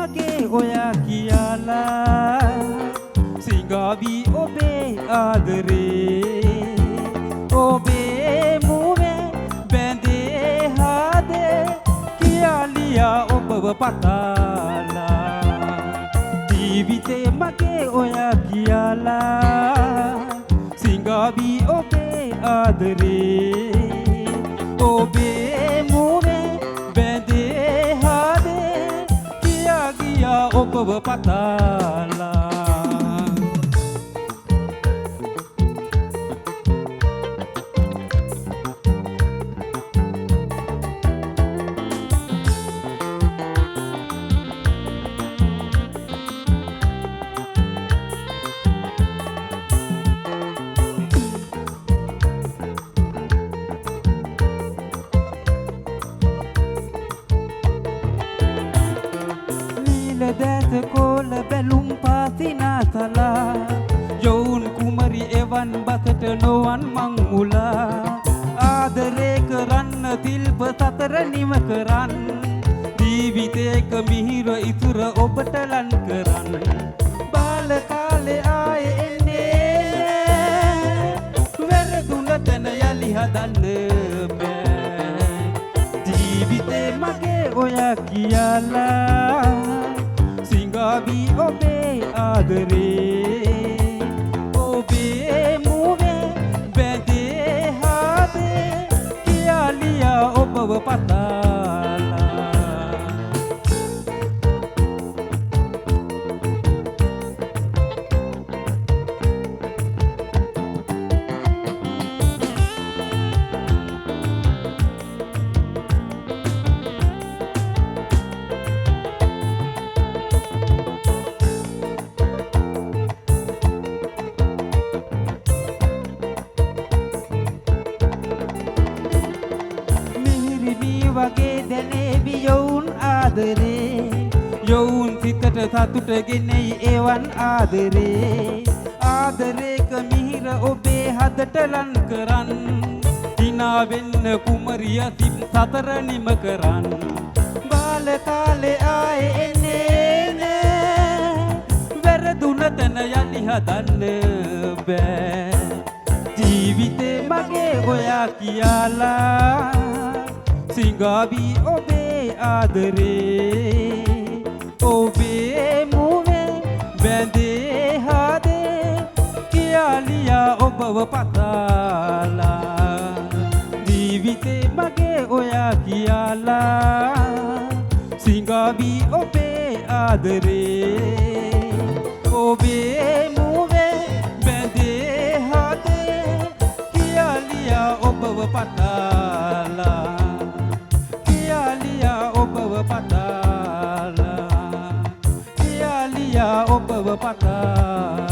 මගේ ඔයා කියලා සිඟාවි ඔබේ ආදරේ ඔබේ මුවේ බැඳේ හදේ කියාලියා ඔබව පතාලා ජීවිතේ මගේ ඔයා කියලා සිඟාවි ඔබේ ආදරේ ඔබේ මුවේ බැඳේ හදේ කියා ඔබව පතාලා දැත කොල බැලුම් පාතිනාතලා යොවුන් කුමරි එවන් බතට නොවන් මං මුලා ආදරේ කරන්න තිල්ප සතර නිම කරන්න ජීවිතේක මිහිර ඉතුර ඔබට ලන් කරන්න බාල කාලේ ආයේ එන්නේ වැරදුන තැන යලි හදන්න බෑ ජීවිතේ මගේ ඔයා කියලා සිඟාවි ඔබේ ආදරේ ඔබේ මුවේ බැඳේ හදේ කියාලියා ඔබව පතාලා වගේ දැනේවි යොවුන් ආදරේ යොවුන් සිතට සතුට ගෙනෙයි එවන් ආදරේ ආදරේක මිහිර ඔබේ හදට ලන් කරන් හිනා වෙන්න කුමරිය සිත් සතර නිම කරන් බාල කාලේ ආයේ එන්නේ නෑ වැරදුන තැන යලි හදන්න බෑ ජීවිතේ මගේ ඔයා කියලා සිඟාවි ඔබේ ආදරේ ඔබේ මුවේ බැඳේ හදේ කියාලියා ඔබව පතාලා ජීවිතේ මගේ ඔයා කියලා සිඟාවි ඔබේ ආදරේ ඔබේ මුවේ බැඳේ හදේ කියාලියා ඔබව පතාලා පතාලා කියාලියා ඔබව පතාලා